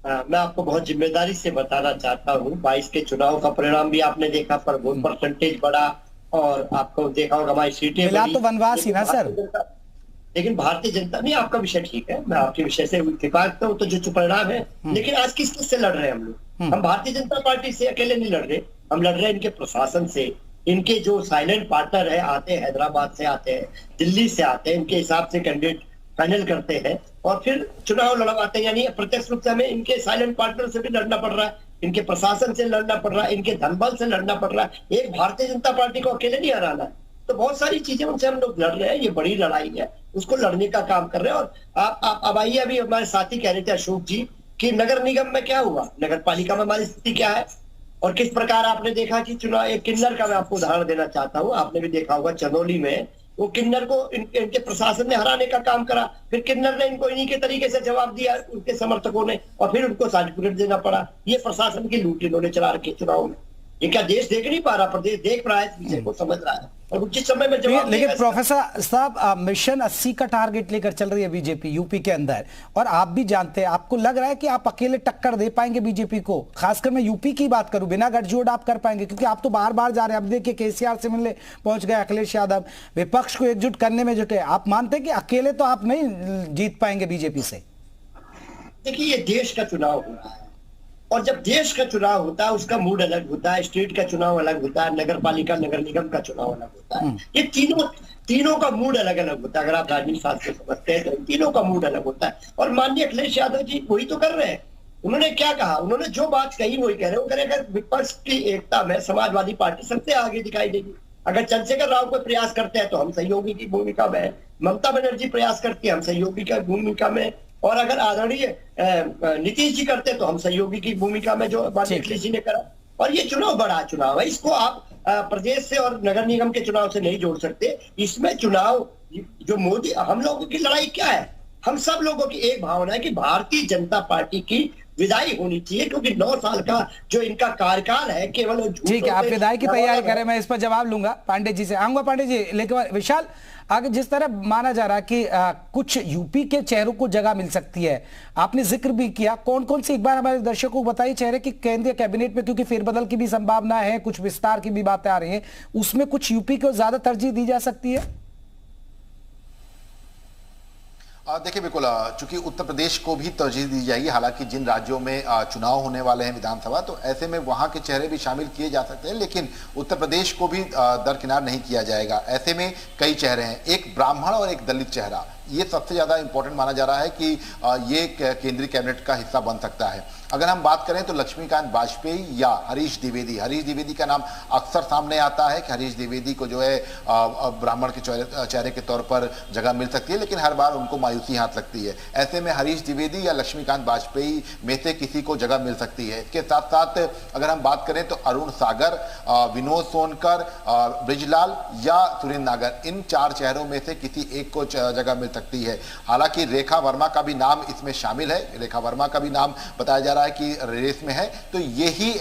मैं आपको बहुत जिम्मेदारी से बताना चाहता हूँ। 22 के चुनाव का परिणाम भी आपने देखा, पर वोट परसेंटेज बढ़ा और आपको देखा होगा हमारी सीटें मिला बढ़ी। तो वनवास ही ना सर। लेकिन भारतीय जनता नहीं, आपका विषय ठीक है, मैं आपके विषय से इत्तेफाक करता हूँ, तो जो परिणाम है। लेकिन आज किस किस से लड़ रहे हैं हम लोग? हम भारतीय जनता पार्टी से अकेले नहीं लड़ रहे, हम लड़ रहे हैं इनके प्रशासन से। इनके जो साइलेंट पार्टनर है, आते हैं हैदराबाद से, आते हैं दिल्ली से, आते हैं इनके हिसाब से कैंडिडेट फाइनल करते हैं और फिर चुनाव लड़वाते हैं। यानी प्रत्यक्ष रूप से हमें इनके साइलेंट पार्टनर से भी लड़ना पड़ रहा है, इनके प्रशासन से लड़ना पड़ रहा है, इनके धनबल से लड़ना पड़ रहा है। एक भारतीय जनता पार्टी को अकेले नहीं हराना है। तो बहुत सारी चीजें उनसे हम लोग लड़ रहे हैं, ये बड़ी लड़ाई है, उसको लड़ने का काम कर रहे हैं। और आप अब आइए, अभी हमारे साथी कह रहे थे अशोक जी कि नगर निगम में क्या हुआ, नगर पालिका में हमारी स्थिति क्या है और किस प्रकार आपने देखा कि चुनाव। एक किन्नर का मैं आपको उदाहरण देना चाहता हूँ, आपने भी देखा होगा चंदौली में, वो किन्नर को इनके प्रशासन ने हराने का काम करा, फिर किन्नर ने इनको इन्हीं के तरीके से जवाब दिया उनके समर्थकों ने, और फिर उनको सर्टिफिकेट देना पड़ा। ये प्रशासन की लूट इन्होंने चला रखी चुनाव में। ये क्या देश देख नहीं पा रहा? प्रदेश देख रहा है, इस विषय को समझ रहा है और उचित समय में जवाब। लेकिन प्रोफेसर साहब, मिशन 80 का टारगेट लेकर चल रही है बीजेपी यूपी के अंदर, और आप भी जानते हैं, आपको लग रहा है कि आप अकेले टक्कर दे पाएंगे बीजेपी को? खासकर मैं यूपी की बात करूं, बिना गठजोड़ आप कर पाएंगे? क्योंकि आप तो बार बार जा रहे हैं। अब देखिए केसीआर से मिलने पहुंच गए अखिलेश यादव, विपक्ष को एकजुट करने में जुटे। आप मानते हैं कि अकेले तो आप नहीं जीत पाएंगे बीजेपी से? देखिए, ये देश का चुनाव हो रहा है और जब देश का चुनाव होता है उसका मूड अलग होता है, स्टेट का चुनाव अलग होता है, नगर पालिका नगर निगम का चुनाव अलग होता है। ये तीनों का मूड अलग अलग होता है। अगर आप राजनीति शास्त्र समझते हैं तो तीनों का मूड अलग होता है। और माननीय अखिलेश यादव जी वही तो कर रहे हैं। उन्होंने क्या कहा, उन्होंने जो बात कही वही कह रहे हैं। वो कह रहे हैं विपक्ष की एकता में समाजवादी पार्टी सबसे आगे दिखाई देगी। अगर चंद्रशेखर राव कोई प्रयास करते हैं तो हम सहयोगी की भूमिका में, ममता बनर्जी प्रयास करती है हम सहयोगी की भूमिका में, और अगर आदरणीय नीतीश जी करते तो हम सहयोगी की भूमिका में, जो अखिलेश जी ने करा। और ये चुनाव बड़ा चुनाव है, इसको आप प्रदेश से और नगर निगम के चुनाव से नहीं जोड़ सकते। इसमें चुनाव जो मोदी, हम लोगों की लड़ाई क्या है? हम सब लोगों की एक भावना है कि भारतीय जनता पार्टी की विदाई होनी चाहिए, क्योंकि 9 साल का जो इनका कार्यकाल है केवल। ठीक है, आप विदाई की तैयारी करें, मैं इस पर जवाब लूंगा। पांडे जी से आऊंगा। पांडे जी, लेकिन विशाल, आगे जिस तरह माना जा रहा है कि कुछ यूपी के चेहरों को जगह मिल सकती है, आपने जिक्र भी किया, कौन कौन से एक बार हमारे दर्शकों को बताइए चेहरे की केंद्रीय कैबिनेट में, क्योंकि फेरबदल की भी संभावना है, कुछ विस्तार की भी बातें आ रही हैं, उसमें कुछ यूपी को ज्यादा तरजीह दी जा सकती है? देखिए, बिल्कुल, चूंकि उत्तर प्रदेश को भी तरजीह दी जाएगी। हालांकि जिन राज्यों में चुनाव होने वाले हैं विधानसभा, तो ऐसे में वहां के चेहरे भी शामिल किए जा सकते हैं, लेकिन उत्तर प्रदेश को भी दरकिनार नहीं किया जाएगा। ऐसे में कई चेहरे हैं, एक ब्राह्मण और एक दलित चेहरा, ये सबसे ज्यादा इंपॉर्टेंट माना जा रहा है कि ये केंद्रीय कैबिनेट का हिस्सा बन सकता है। अगर हम बात करें तो लक्ष्मीकांत वाजपेयी या हरीश द्विवेदी का नाम अक्सर सामने आता है कि हरीश द्विवेदी को जो है ब्राह्मण के चेहरे के तौर पर जगह मिल सकती है, लेकिन हर बार उनको मायूसी हाथ लगती है। ऐसे में हरीश द्विवेदी या लक्ष्मीकांत वाजपेयी में से किसी को जगह मिल सकती है। इसके साथ साथ अगर हम बात करें तो अरुण सागर, विनोद सोनकर, ब्रिजलाल या सुरेंद्र नागर, इन 4 चेहरों में से किसी एक को जगह मिल सकती है। हालांकि रेखा वर्मा का भी नाम इसमें शामिल है, रेखा वर्मा का भी नाम बताया जा रहा है कि रेस में है। तो यही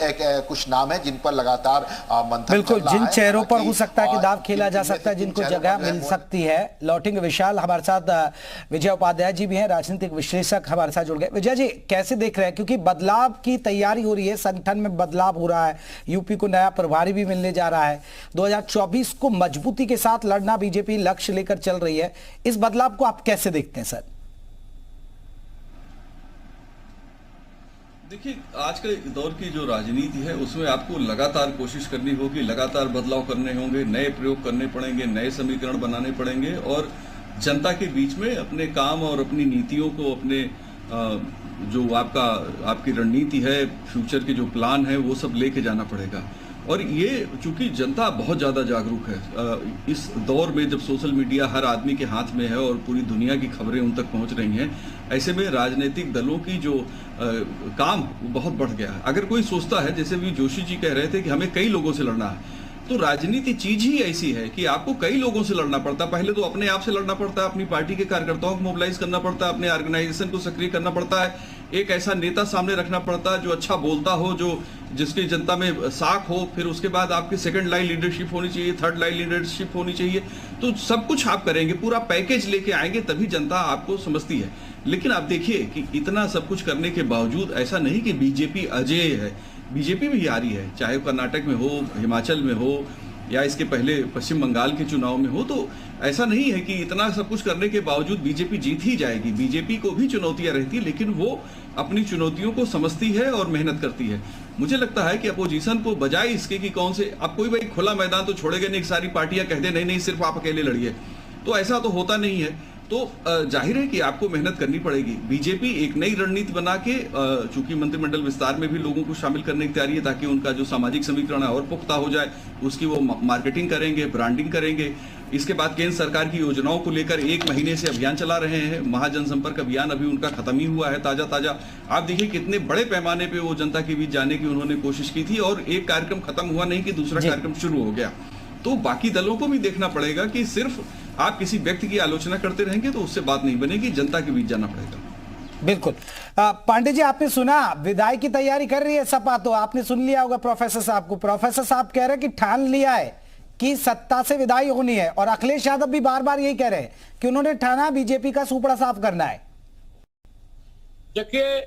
कुछ नाम है जिन पर लगातार मंथन बिल्कुल, जिन चेहरों पर हो सकता है कि दाव खेला जा सकता है, जिनको जगह मिल सकती है। लौटेंगे विशाल, हमारे साथ विजय उपाध्याय जी भी हैं, राजनीतिक विश्लेषक हमारे साथ जुड़ गए। विजय जी, कैसे देख रहे हैं, क्योंकि बदलाव की तैयारी हो रही है, संगठन में बदलाव हो रहा है, यूपी को नया प्रभारी भी मिलने जा रहा है, 2024 को मजबूती के साथ लड़ना बीजेपी लक्ष्य लेकर चल रही है, इस बदलाव को आप कैसे देखते हैं सर? देखिए, आज के दौर की जो राजनीति है उसमें आपको लगातार कोशिश करनी होगी, लगातार बदलाव करने होंगे, नए प्रयोग करने पड़ेंगे, नए समीकरण बनाने पड़ेंगे, और जनता के बीच में अपने काम और अपनी नीतियों को, अपने जो आपकी रणनीति है, फ्यूचर के जो प्लान है, वो सब लेके जाना पड़ेगा। और ये चूंकि जनता बहुत ज़्यादा जागरूक है इस दौर में, जब सोशल मीडिया हर आदमी के हाथ में है और पूरी दुनिया की खबरें उन तक पहुंच रही हैं, ऐसे में राजनीतिक दलों की जो काम वो बहुत बढ़ गया है। अगर कोई सोचता है, जैसे भी जोशी जी कह रहे थे कि हमें कई लोगों से लड़ना है, तो राजनीति चीज ही ऐसी है कि आपको कई लोगों से लड़ना पड़ता है। पहले तो अपने आप से लड़ना पड़ता है, अपनी पार्टी के कार्यकर्ताओं को मोबिलाइज करना पड़ता है, अपने ऑर्गेनाइजेशन को सक्रिय करना पड़ता है, एक ऐसा नेता सामने रखना पड़ता है जो अच्छा बोलता हो, जो जिसकी जनता में साख हो, फिर उसके बाद आपकी सेकंड लाइन लीडरशिप होनी चाहिए, थर्ड लाइन लीडरशिप होनी चाहिए। तो सब कुछ आप करेंगे, पूरा पैकेज लेके आएंगे, तभी जनता आपको समझती है। लेकिन आप देखिए कि इतना सब कुछ करने के बावजूद ऐसा नहीं कि बीजेपी अजेय है, बीजेपी भी हारी है, चाहे कर्नाटक में हो, हिमाचल में हो, या इसके पहले पश्चिम बंगाल के चुनाव में हो। तो ऐसा नहीं है कि इतना सब कुछ करने के बावजूद बीजेपी जीत ही जाएगी। बीजेपी को भी चुनौतियां रहती है, लेकिन वो अपनी चुनौतियों को समझती है और मेहनत करती है। मुझे लगता है कि अपोजिशन को बजाय इसके कि कौन से, अब कोई भाई खुला मैदान तो छोड़ेगा नहीं, सारी पार्टियां कहते नहीं नहीं सिर्फ आप अकेले लड़िए, तो ऐसा तो होता नहीं है। तो जाहिर है कि आपको मेहनत करनी पड़ेगी। बीजेपी एक नई रणनीति बना के, चूंकि मंत्रिमंडल विस्तार में भी लोगों को शामिल करने की तैयारी है ताकि उनका जो सामाजिक समीकरण है और पुख्ता हो जाए, उसकी वो मार्केटिंग करेंगे, ब्रांडिंग करेंगे। इसके बाद केंद्र सरकार की योजनाओं को लेकर 1 महीने से अभियान चला रहे हैं। महाजनसंपर्क अभियान अभी उनका खत्म ही हुआ है, ताजा। आप देखिए कितने बड़े पैमाने पे वो जनता के बीच जाने की उन्होंने कोशिश की थी, और एक कार्यक्रम खत्म हुआ नहीं कि दूसरा कार्यक्रम शुरू हो गया। तो बाकी दलों को भी देखना पड़ेगा कि सिर्फ आप किसी व्यक्ति की आलोचना करते रहेंगे तो उससे बात नहीं बनेगी, जनता के बीच जाना पड़ेगा। बिल्कुल। पांडे जी, आपने सुना विदाई की तैयारी कर रही है सपा, तो आपने सुन लिया होगा प्रोफेसर साहब को। प्रोफेसर साहब कह रहे हैं कि ठान लिया है कि सत्ता से विदाई होनी है, और अखिलेश यादव भी बार बार यही कह रहे हैं कि उन्होंने ठाना बीजेपी का सुपड़ा साफ करना है। देखिए,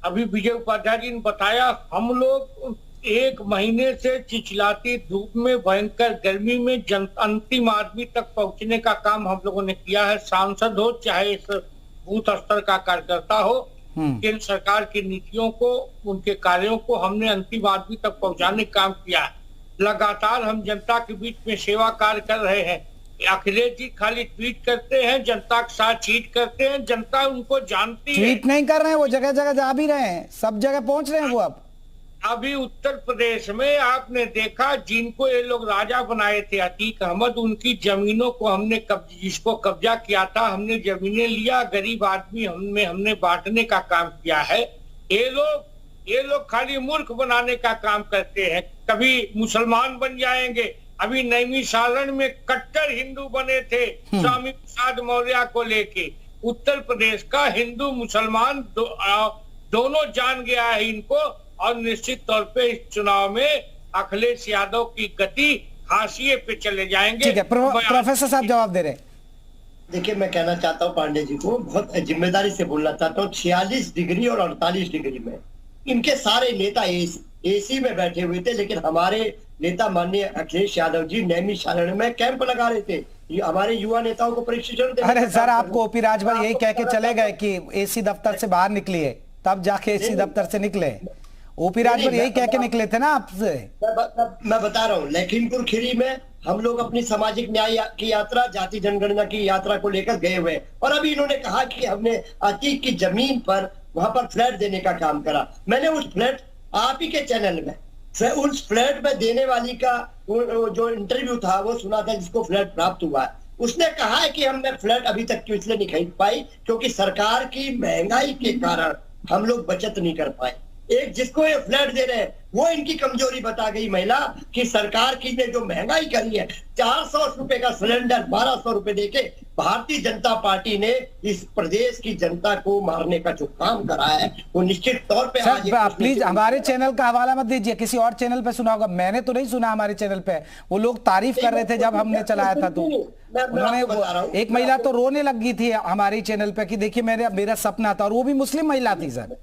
अभी विजय उपाध्याय जी ने बताया, हम लोग 1 महीने से चिलचिलाती धूप में, भयंकर गर्मी में अंतिम आदमी तक पहुंचने का काम हम लोगों ने किया है। सांसद हो चाहे इस बूथ स्तर का कार्यकर्ता हो, केंद्र सरकार की नीतियों को, उनके कार्यों को हमने अंतिम आदमी तक पहुंचाने का काम किया है। लगातार हम जनता के बीच में सेवा कार्य कर रहे हैं। अखिलेश जी खाली ट्वीट करते हैं, जनता के साथ चीट करते हैं, जनता उनको जानती है। ट्वीट नहीं कर रहे हैं, वो जगह जगह जा भी रहे हैं, सब जगह पहुंच रहे हैं वो। अब अभी उत्तर प्रदेश में आपने देखा, जिनको ये लोग राजा बनाए थे अतीक अहमद, उनकी जमीनों को हमने जिसको कब्जा किया था, हमने जमीनें लिया, गरीब आदमी हमने बांटने का काम किया है। ये लोग खाली मूर्ख बनाने का काम करते हैं। कभी मुसलमान बन जाएंगे। अभी नैमिषारण में कट्टर हिंदू बने थे स्वामी प्रसाद मौर्य को लेके। उत्तर प्रदेश का हिंदू मुसलमान दोनों जान गया है इनको, और निश्चित तौर पे इस चुनाव में अखिलेश यादव की गति हाशिए पे चले जाएंगे। ठीक है, प्रोफेसर साहब जवाब दे रहे हैं। देखिए, मैं कहना चाहता हूँ पांडे जी को, बहुत जिम्मेदारी से बोलना चाहता हूँ। 46 डिग्री और 48 डिग्री में इनके सारे नेता एसी में बैठे हुए थे, लेकिन हमारे नेता माननीय अखिलेश यादव जी नैमिषारण में कैंप लगा रहे थे, हमारे युवा नेताओं को प्रशिक्षण दे। अरे सर, आपको ओपी राजभर यही कह के चले गए कि एसी दफ्तर से बाहर निकलिए, तब जाके एसी दफ्तर से निकले। ओपी राजभर यही कह के निकले थे ना आपसे। मैं बता रहा हूँ, लखीमपुर खीरी में हम लोग अपनी सामाजिक न्याय की यात्रा, जाति जनगणना की यात्रा को लेकर गए हुए, और अभी इन्होंने कहा कि हमने अतीक की जमीन पर वहां पर फ्लैट देने का काम करा। मैंने उस फ्लैट, आप ही के चैनल में उस फ्लैट में देने वाली का जो इंटरव्यू था वो सुना था, जिसको फ्लैट प्राप्त हुआ है। उसने कहा है कि हमने फ्लैट अभी तक क्यों इसलिए नहीं खरीद पाई क्योंकि सरकार की महंगाई के कारण हम लोग बचत नहीं कर पाए। एक जिसको ये फ्लैट दे रहे हैं वो इनकी कमजोरी बता गई महिला कि सरकार की ने जो महंगाई करी है, 400 रुपए का सिलेंडर 1200 रुपए देके भारतीय जनता पार्टी ने इस प्रदेश की जनता को मारने का जो काम करा है वो निश्चित तौर पे। सर प्लीज हमारे चैनल का हवाला मत दीजिए, किसी और चैनल पे सुना होगा, मैंने तो नहीं सुना। हमारे चैनल पे वो लोग तारीफ कर रहे थे जब हमने चलाया था, तो उन्होंने, एक महिला तो रोने लगी थी हमारे चैनल पे कि देखिए मेरा सपना था, और वो भी मुस्लिम महिला थी। सर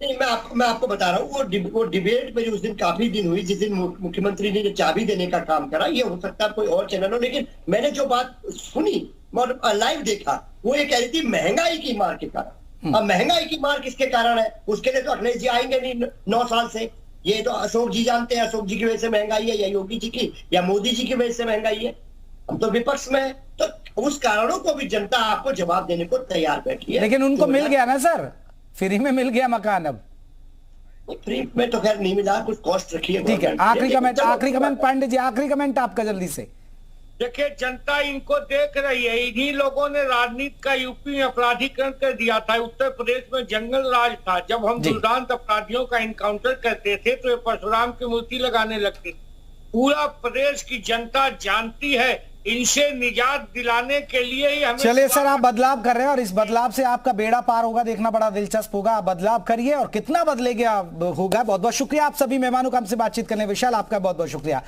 नहीं, मैं आपको बता रहा हूँ, वो डिबेट में जो उस दिन काफी दिन हुई, जिस दिन मुख्यमंत्री ने जो चाबी देने का काम करा, ये हो सकता है कोई और चैनल हो, लेकिन मैंने जो बात सुनी और लाइव देखा, वो ये कह रही थी महंगाई की मार के कारण। अब महंगाई की मार किसके कारण है? उसके लिए तो अखिलेश जी आएंगे नहीं 9 साल से। ये तो अशोक जी जानते हैं, अशोक जी की वजह से महंगाई है, या योगी जी की या मोदी जी की वजह से महंगाई है। हम तो विपक्ष में है, तो उस कारणों को भी जनता आपको जवाब देने को तैयार बैठी है। लेकिन उनको मिल गया ना सर, फ्री में मिल गया मकान। अब फ्री में तो खैर नहीं मिला, कुछ कॉस्ट रखी है। ठीक है, आखिरी कमेंट पांडे जी, आखिरी कमेंट आपका जल्दी से। देखिए, जनता इनको देख रही है। इन्हीं लोगों ने राजनीति का यूपी में अपराधीकरण कर दिया था। उत्तर प्रदेश में जंगल राज था। जब हम दुर्दांत अपराधियों का इनकाउंटर करते थे तो ये परशुराम की मूर्ति लगाने लगते। पूरा प्रदेश की जनता जानती है इनसे निजात दिलाने के लिए ही हमें। चलिए सर, आप बदलाव कर रहे हैं और इस बदलाव से आपका बेड़ा पार होगा, देखना बड़ा दिलचस्प होगा। आप बदलाव करिए और कितना बदलेगा होगा। बहुत बहुत शुक्रिया आप सभी मेहमानों का हमसे बातचीत करने। विशाल, आपका बहुत बहुत शुक्रिया।